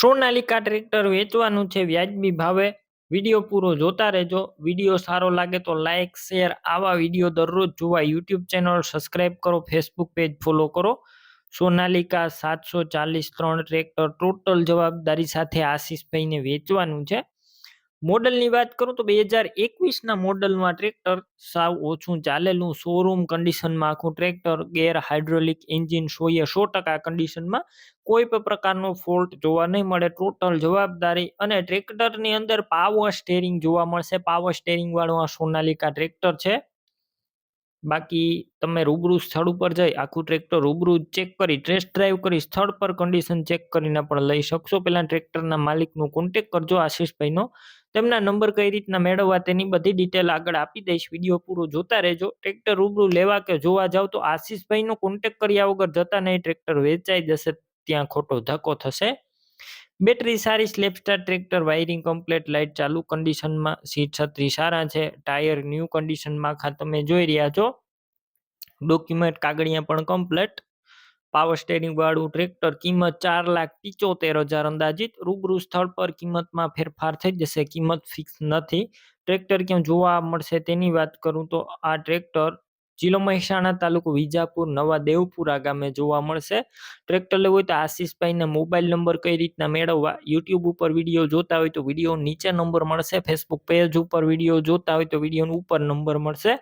Sonalika tractor વેચવાનું છે વ્યાજબી ભાવે. વિડીયો પૂરો જોતા રહેજો. વિડીયો સારો લાગે તો લાઇક શેર. આવા વિડીયો દરરોજ જોવા યુટ્યુબ ચેનલ સબસ્ક્રાઇબ કરો, ફેસબુક પેજ ફોલો કરો. સોનાલિકા 743 ટ્રેક્ટર ટોટલ જવાબદારી સાથે આશીષભાઈને વેચવાનું છે. મોડલની વાત કરું તો 2021ના મોડલમાં ટ્રેક્ટર સાવ ઓછું ચાલેલું શોરૂમ કન્ડિશનમાં આખું ટ્રેક્ટર, ગેર હાઇડ્રોલિક એન્જિન 100% કન્ડિશનમાં, કોઈ પણ પ્રકારનો ફોલ્ટ જોવા નહીં મળે. ટોટલ જવાબદારી અને ટ્રેક્ટરની અંદર પાવર સ્ટેરિંગ જોવા મળશે. પાવર સ્ટેરિંગ વાળું આ સોનાલિકા ટ્રેક્ટર છે. બાકી તમે રૂબરૂ સ્થળ ઉપર જઈ આખું ટ્રેક્ટર રૂબરૂ ચેક કરી, ટેસ્ટ ડ્રાઈવ કરી, સ્થળ પર કન્ડિશન ચેક કરીને પણ લઈ શકશો. પહેલા ટ્રેક્ટરના માલિકનો કોન્ટેક કરજો આશીષભાઈનો. તેમના નંબર કઈ રીતના મેળવવા તેની બધી ડિટેલ આગળ આપી દઈશ. વિડીયો પૂરો જોતા રહેજો. ટ્રેક્ટર રૂબરૂ લેવા કે જોવા જાવ તો આશીષભાઈનો કોન્ટેક કર્યા વગર જતા નહીં. ટ્રેક્ટર વેચાઈ જશે, ત્યાં ખોટો ધક્કો થશે. બેટરી સારી, સ્લેપસ્ટાર ટ્રેક્ટર, વાયરિંગ કમ્પ્લીટ, લાઇટ ચાલુ કન્ડિશનમાં, સીટ છત્રી સારા છે, ટાયર ન્યૂ કન્ડિશનમાં આખા તમે જોઈ રહ્યા છો. ડોક્યુમેન્ટ કાગળિયા પણ કમ્પ્લીટ. પાવર સ્ટેરિંગ વાળું ટ્રેક્ટર. કિંમત 4,75,000 અંદાજિત. રૂબરૂ સ્થળ પર કિંમતમાં ફેરફાર થઈ જશે, કિંમત ફિક્સ નથી. ટ્રેક્ટર ક્યાં જોવા મળશે તેની વાત કરું તો આ ટ્રેક્ટર જિલ્લો મહેસાણા, તાલુકો વિજાપુર, નવા દેવપુરા ગામે જોવા મળશે. ટ્રેક્ટર લેવું હોય તો આશીષભાઈના મોબાઈલ નંબર કઈ રીતના મેળવવા, યુટ્યુબ ઉપર વિડીયો જોતા હોય તો વિડીયો નીચે નંબર મળશે. ફેસબુક પેજ ઉપર વિડીયો જોતા હોય તો વિડીયો ઉપર નંબર મળશે.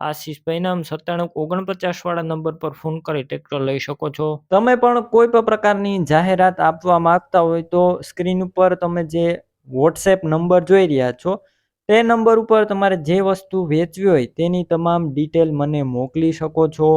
આશીષભાઈના 9749 વાળા નંબર પર ફોન કરી ટ્રેક્ટર લઈ શકો છો. તમે પણ કોઈ પણ પ્રકારની જાહેરાત આપવા માંગતા હોય તો સ્ક્રીન ઉપર તમે જે વોટ્સએપ નંબર જોઈ રહ્યા છો તે નંબર ઉપર તમારે જે વસ્તુ વેચવી હોય તેની તમામ ડિટેલ મને મોકલી શકો છો.